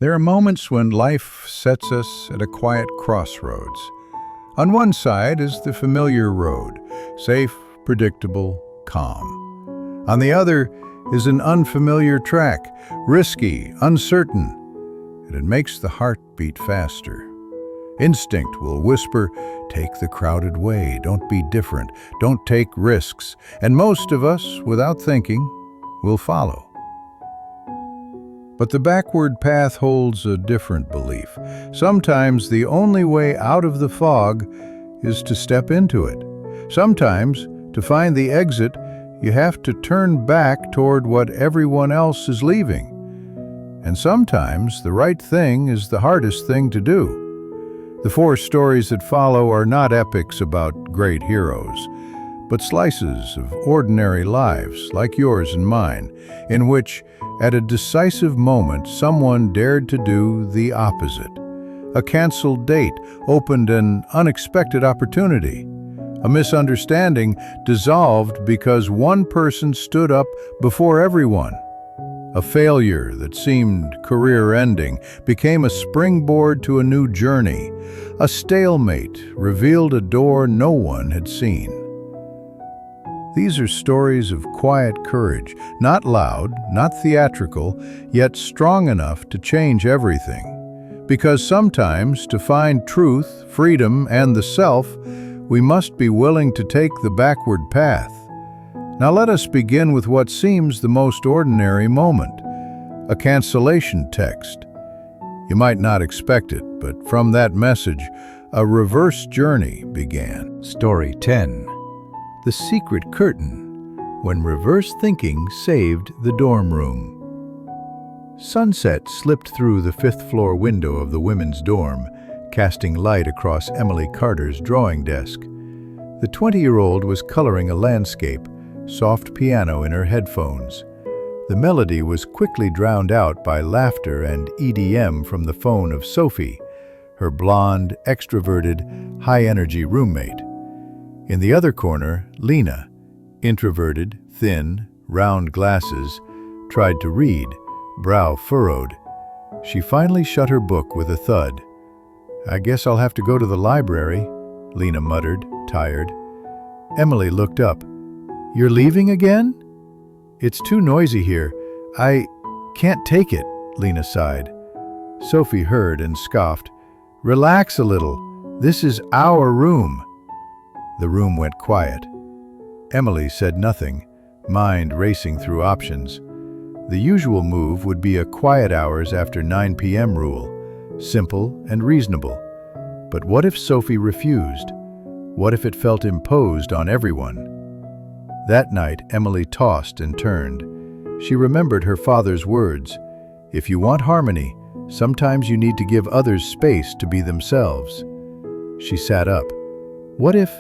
There are moments when life sets us at a quiet crossroads. On one side is the familiar road, safe, predictable, calm. On the other is an unfamiliar track, risky, uncertain, and it makes the heart beat faster. Instinct will whisper, "Take the crowded way, don't be different, don't take risks," and most of us, without thinking, will follow. But the backward path holds a different belief. Sometimes the only way out of the fog is to step into it. Sometimes, to find the exit, you have to turn back toward what everyone else is leaving. And sometimes the right thing is the hardest thing to do. The four stories that follow are not epics about great heroes, but slices of ordinary lives, like yours and mine, in which, at a decisive moment, someone dared to do the opposite. A canceled date opened an unexpected opportunity. A misunderstanding dissolved because one person stood up before everyone. A failure that seemed career-ending became a springboard to a new journey. A stalemate revealed a door no one had seen. These are stories of quiet courage, not loud, not theatrical, yet strong enough to change everything. Because sometimes, to find truth, freedom, and the self, we must be willing to take the backward path. Now let us begin with what seems the most ordinary moment, a cancellation text. You might not expect it, but from that message, a reverse journey began. Story 10. The Secret Curtain, when reverse thinking saved the dorm room. Sunset slipped through the fifth-floor window of the women's dorm, casting light across Emily Carter's drawing desk. The 20-year-old was coloring a landscape, soft piano in her headphones. The melody was quickly drowned out by laughter and EDM from the phone of Sophie, her blonde, extroverted, high-energy roommate. In the other corner, Lena, introverted, thin, round glasses, tried to read, brow furrowed. She finally shut her book with a thud. "I guess I'll have to go to the library," Lena muttered, tired. Emily looked up. "You're leaving again?" "It's too noisy here. I can't take it," Lena sighed. Sophie heard and scoffed. "Relax a little. This is our room." The room went quiet. Emily said nothing, mind racing through options. The usual move would be a quiet hours after 9 p.m. rule, simple and reasonable. But what if Sophie refused? What if it felt imposed on everyone? That night, Emily tossed and turned. She remembered her father's words, "If you want harmony, sometimes you need to give others space to be themselves." She sat up. What if,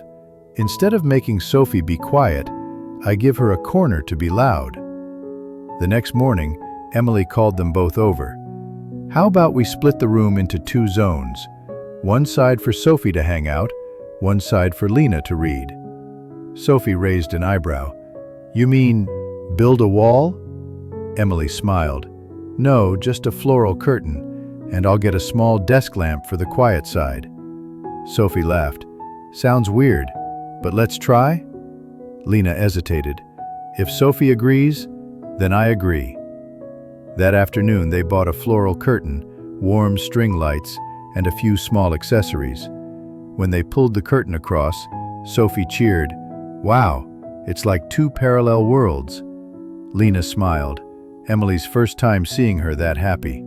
instead of making Sophie be quiet, I give her a corner to be loud? The next morning, Emily called them both over. "How about we split the room into 2 zones? One side for Sophie to hang out, one side for Lena to read." Sophie raised an eyebrow. "You mean build a wall?" Emily smiled. "No, just a floral curtain, and I'll get a small desk lamp for the quiet side." Sophie laughed. "Sounds weird, but let's try?" Lena hesitated. "If Sophie agrees, then I agree." That afternoon they bought a floral curtain, warm string lights, and a few small accessories. When they pulled the curtain across, Sophie cheered. "Wow, it's like 2 parallel worlds." Lena smiled, Emily's first time seeing her that happy.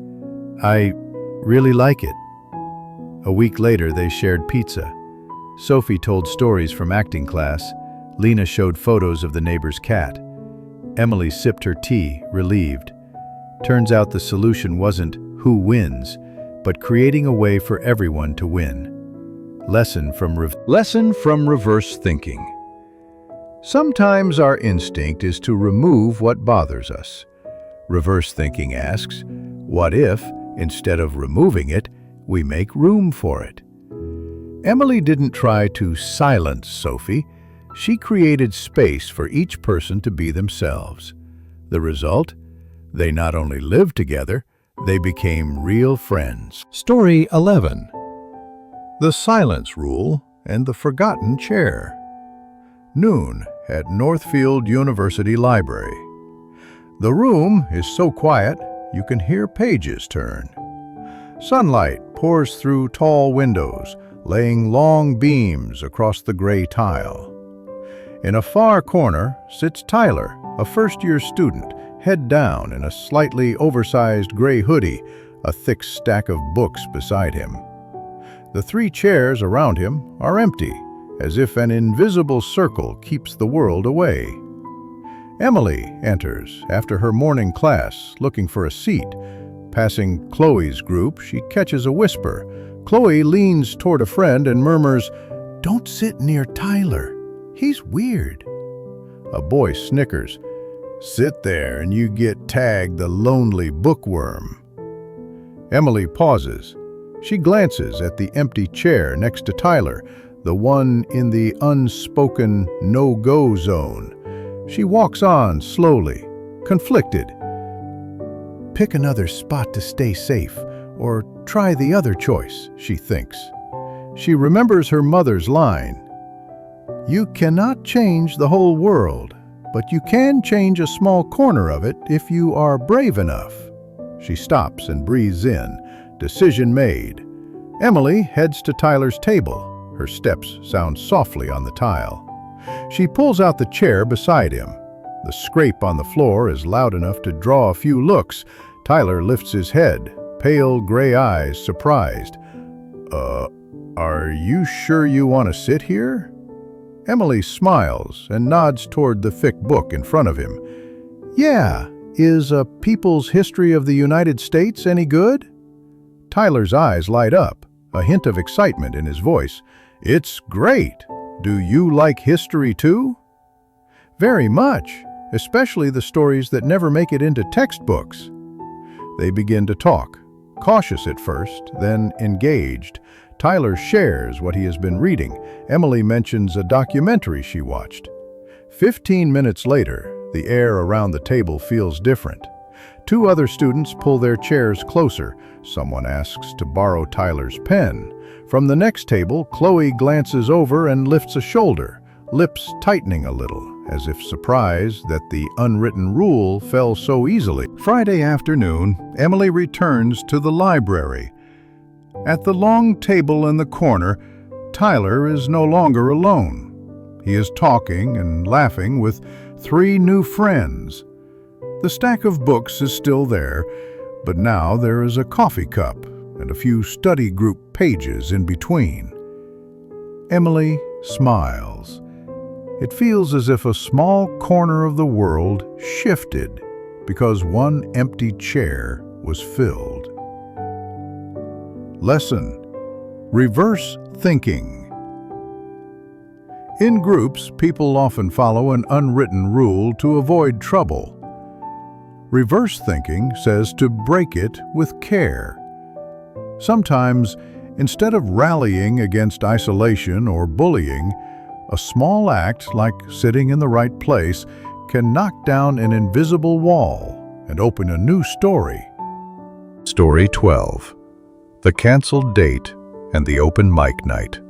"I really like it." A week later they shared pizza. Sophie told stories from acting class. Lena showed photos of the neighbor's cat. Emily sipped her tea, relieved. Turns out the solution wasn't who wins, but creating a way for everyone to win. Lesson from reverse thinking. Sometimes our instinct is to remove what bothers us. Reverse thinking asks, what if, instead of removing it, we make room for it? Emily didn't try to silence Sophie. She created space for each person to be themselves. The result? They not only lived together, They became real friends. Story 11. The Silence Rule and the Forgotten Chair. Noon at Northfield University Library. The room is so quiet you can hear pages turn. Sunlight pours through tall windows, laying long beams across the gray tile. In a far corner sits Tyler, a first-year student, head down in a slightly oversized gray hoodie, a thick stack of books beside him. The three chairs around him are empty, as if an invisible circle keeps the world away. Emily enters after her morning class, looking for a seat. Passing Chloe's group, she catches a whisper. Chloe leans toward a friend and murmurs, "Don't sit near Tyler. He's weird." A boy snickers, "Sit there and you get tagged the lonely bookworm." Emily pauses. She glances at the empty chair next to Tyler, the one in the unspoken no-go zone. She walks on slowly, conflicted. Pick another spot to stay safe, or try the other choice, she thinks. She remembers her mother's line, "You cannot change the whole world, but you can change a small corner of it if you are brave enough." She stops and breathes in. Decision made. Emily heads to Tyler's table. Her steps sound softly on the tile. She pulls out the chair beside him. The scrape on the floor is loud enough to draw a few looks. Tyler lifts his head, pale gray eyes, surprised. Are you sure you want to sit here?" Emily smiles and nods toward the thick book in front of him. "Yeah, is A People's History of the United States any good?" Tyler's eyes light up, a hint of excitement in his voice. "It's great. Do you like history too?" "Very much, especially the stories that never make it into textbooks." They begin to talk, cautious at first, then engaged. Tyler shares what he has been reading. Emily mentions a documentary she watched. 15 minutes later, the air around the table feels different. Two other students pull their chairs closer. Someone asks to borrow Tyler's pen. From the next table, Chloe glances over and lifts a shoulder, lips tightening a little, as if surprised that the unwritten rule fell so easily. Friday afternoon, Emily returns to the library. At the long table in the corner, Tyler is no longer alone. He is talking and laughing with three new friends. The stack of books is still there, but now there is a coffee cup and a few study group pages in between. Emily smiles. It feels as if a small corner of the world shifted because one empty chair was filled. Lesson: Reverse thinking. In groups, people often follow an unwritten rule to avoid trouble. Reverse thinking says to break it with care. Sometimes, instead of rallying against isolation or bullying, a small act like sitting in the right place can knock down an invisible wall and open a new story. Story 12. The Canceled Date and the Open Mic Night.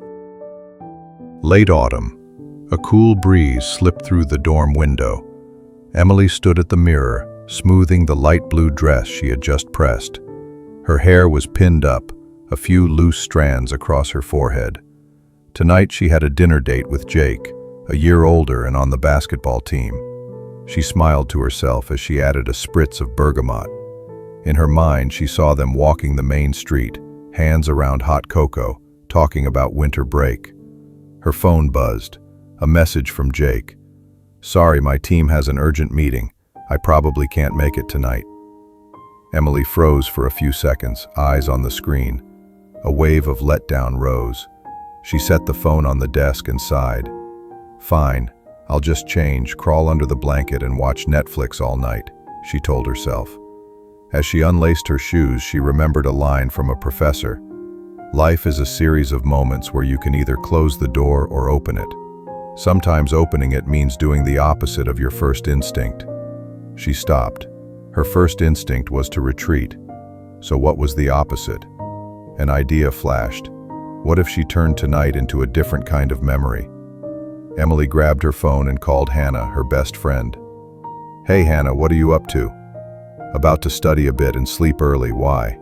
Late autumn. A cool breeze slipped through the dorm window. Emily stood at the mirror, smoothing the light blue dress she had just pressed. Her hair was pinned up, a few loose strands across her forehead. Tonight she had a dinner date with Jake, a year older and on the basketball team. She smiled to herself as she added a spritz of bergamot. In her mind, she saw them walking the main street, hands around hot cocoa, talking about winter break. Her phone buzzed. A message from Jake. "Sorry, my team has an urgent meeting. I probably can't make it tonight." Emily froze for a few seconds, eyes on the screen. A wave of letdown rose. She set the phone on the desk and sighed. "Fine, I'll just change, crawl under the blanket and watch Netflix all night," she told herself. As she unlaced her shoes, she remembered a line from a professor. "Life is a series of moments where you can either close the door or open it. Sometimes opening it means doing the opposite of your first instinct." She stopped. Her first instinct was to retreat. So what was the opposite? An idea flashed. What if she turned tonight into a different kind of memory? Emily grabbed her phone and called Hannah, her best friend. "Hey Hannah, what are you up to?" "About to study a bit and sleep early. Why?"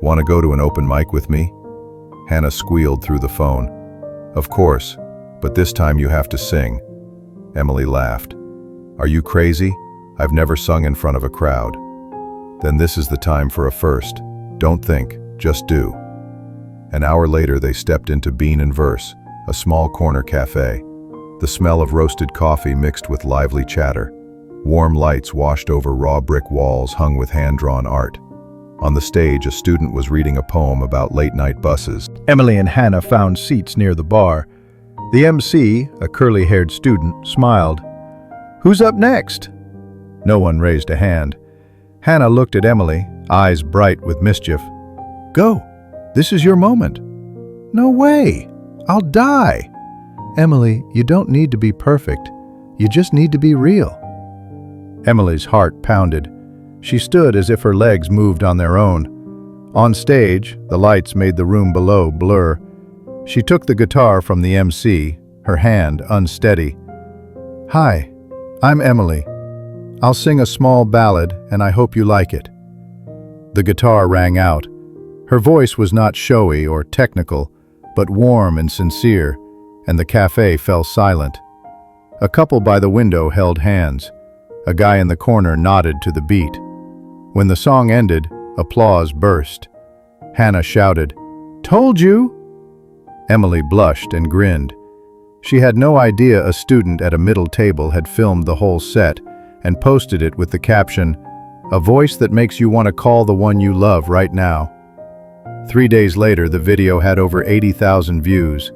"Want to go to an open mic with me?" Hannah squealed through the phone. "Of course, but this time you have to sing." Emily laughed. "Are you crazy? I've never sung in front of a crowd." "Then this is the time for a first. Don't think, just do." An hour later they stepped into Bean and Verse, a small corner cafe. The smell of roasted coffee mixed with lively chatter. Warm lights washed over raw brick walls hung with hand-drawn art. On the stage, a student was reading a poem about late-night buses. Emily and Hannah found seats near the bar. The MC, a curly-haired student, smiled. "Who's up next?" No one raised a hand. Hannah looked at Emily, eyes bright with mischief. "Go. This is your moment." "No way. I'll die." "Emily, you don't need to be perfect. You just need to be real." Emily's heart pounded. She stood as if her legs moved on their own. On stage, the lights made the room below blur. She took the guitar from the MC, her hand unsteady. "Hi, I'm Emily. I'll sing a small ballad, and I hope you like it." The guitar rang out. Her voice was not showy or technical, but warm and sincere, and the cafe fell silent. A couple by the window held hands. A guy in the corner nodded to the beat. When the song ended, applause burst. Hannah shouted, "Told you!" Emily blushed and grinned. She had no idea a student at a middle table had filmed the whole set and posted it with the caption, "A voice that makes you want to call the one you love right now." 3 days later, the video had over 80,000 views.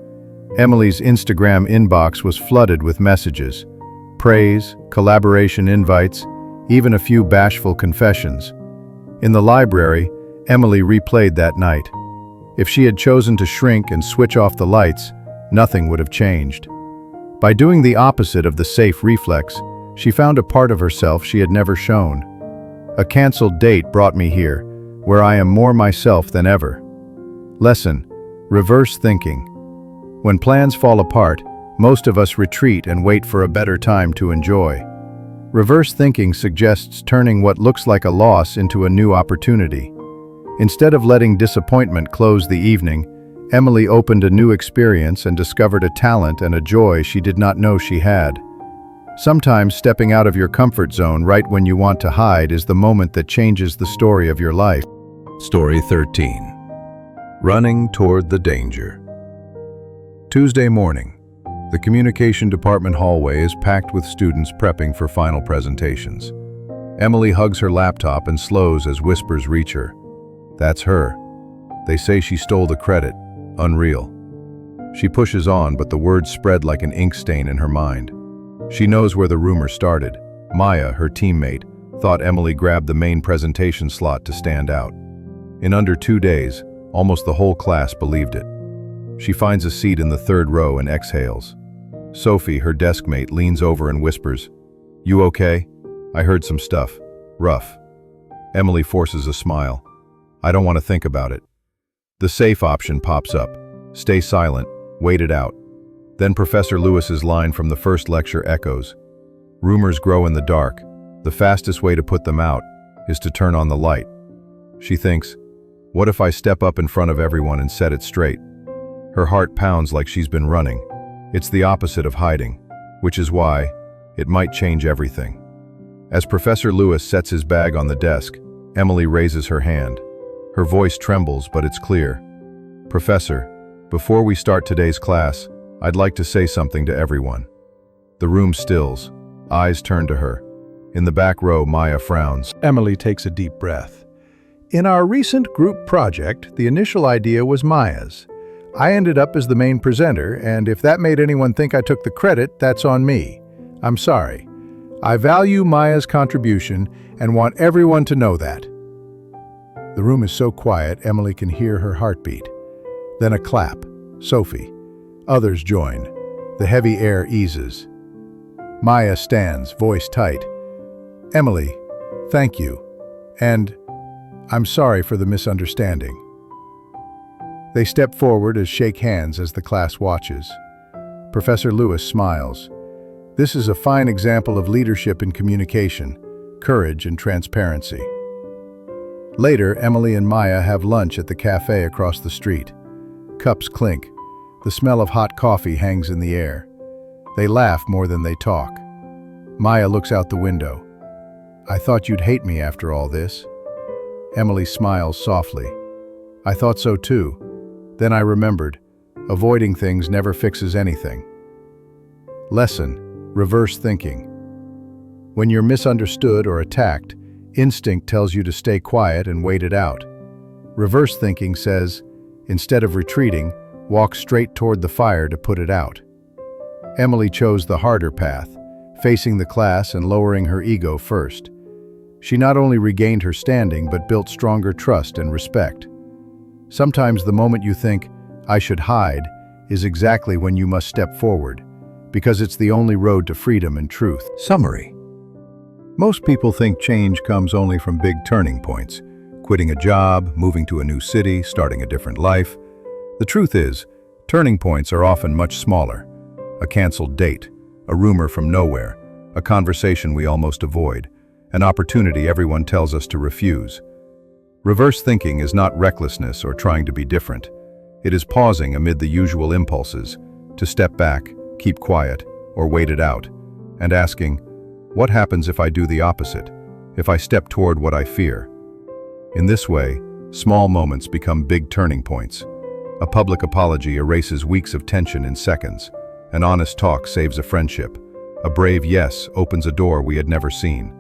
Emily's Instagram inbox was flooded with messages. Praise, collaboration invites, even a few bashful confessions. In the library, Emily replayed that night. If she had chosen to shrink and switch off the lights, nothing would have changed. By doing the opposite of the safe reflex, she found a part of herself she had never shown. A canceled date brought me here, where I am more myself than ever. Lesson: reverse thinking. When plans fall apart, most of us retreat and wait for a better time to enjoy. Reverse thinking suggests turning what looks like a loss into a new opportunity. Instead of letting disappointment close the evening, Emily opened a new experience and discovered a talent and a joy she did not know she had. Sometimes stepping out of your comfort zone right when you want to hide is the moment that changes the story of your life. Story 13. Running toward the danger. Tuesday morning. The communication department hallway is packed with students prepping for final presentations. Emily hugs her laptop and slows as whispers reach her. That's her. They say she stole the credit. Unreal. She pushes on, but the words spread like an ink stain in her mind. She knows where the rumor started. Maya, her teammate, thought Emily grabbed the main presentation slot to stand out. In under 2 days, almost the whole class believed it. She finds a seat in the third row and exhales. Sophie, her desk mate, leans over and whispers, "You okay? I heard some stuff. Rough." Emily forces a smile. "I don't want to think about it." The safe option pops up. Stay silent, wait it out. Then Professor Lewis's line from the first lecture echoes. Rumors grow in the dark. The fastest way to put them out is to turn on the light. She thinks, what if I step up in front of everyone and set it straight? Her heart pounds like she's been running. It's the opposite of hiding, which is why it might change everything. As Professor Lewis sets his bag on the desk, Emily raises her hand. Her voice trembles, but it's clear. "Professor, before we start today's class, I'd like to say something to everyone." The room stills. Eyes turn to her. In the back row, Maya frowns. Emily takes a deep breath. "In our recent group project, the initial idea was Maya's. I ended up as the main presenter, and if that made anyone think I took the credit, that's on me. I'm sorry. I value Maya's contribution and want everyone to know that." The room is so quiet, Emily can hear her heartbeat. Then a clap. Sophie. Others join. The heavy air eases. Maya stands, voice tight. "Emily, thank you. And I'm sorry for the misunderstanding." They step forward as shake hands as the class watches. Professor Lewis smiles. This is a fine example of leadership in communication, courage and transparency. Later, Emily and Maya have lunch at the cafe across the street. Cups clink. The smell of hot coffee hangs in the air. They laugh more than they talk. Maya looks out the window. "I thought you'd hate me after all this." Emily smiles softly. "I thought so too. Then I remembered, avoiding things never fixes anything." Lesson: reverse thinking. When you're misunderstood or attacked, instinct tells you to stay quiet and wait it out. Reverse thinking says, instead of retreating, walk straight toward the fire to put it out. Emily chose the harder path, facing the class and lowering her ego first. She not only regained her standing but built stronger trust and respect. Sometimes the moment you think, "I should hide," is exactly when you must step forward, because it's the only road to freedom and truth. Summary. Most people think change comes only from big turning points, quitting a job, moving to a new city, starting a different life. The truth is, turning points are often much smaller. A canceled date, a rumor from nowhere, a conversation we almost avoid, an opportunity everyone tells us to refuse. Reverse thinking is not recklessness or trying to be different. It is pausing amid the usual impulses, to step back, keep quiet, or wait it out, and asking, what happens if I do the opposite, if I step toward what I fear? In this way, small moments become big turning points. A public apology erases weeks of tension in seconds. An honest talk saves a friendship. A brave yes opens a door we had never seen.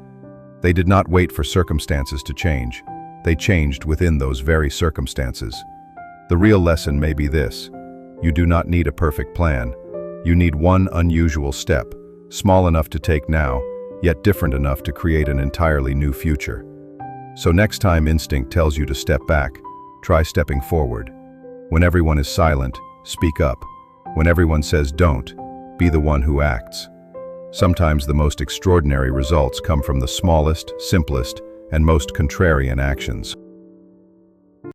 They did not wait for circumstances to change. They changed within those very circumstances. The real lesson may be this: you do not need a perfect plan. You need one unusual step, small enough to take now, yet different enough to create an entirely new future. So next time instinct tells you to step back, try stepping forward. When everyone is silent, speak up. When everyone says don't, be the one who acts. Sometimes the most extraordinary results come from the smallest, simplest, and most contrarian actions.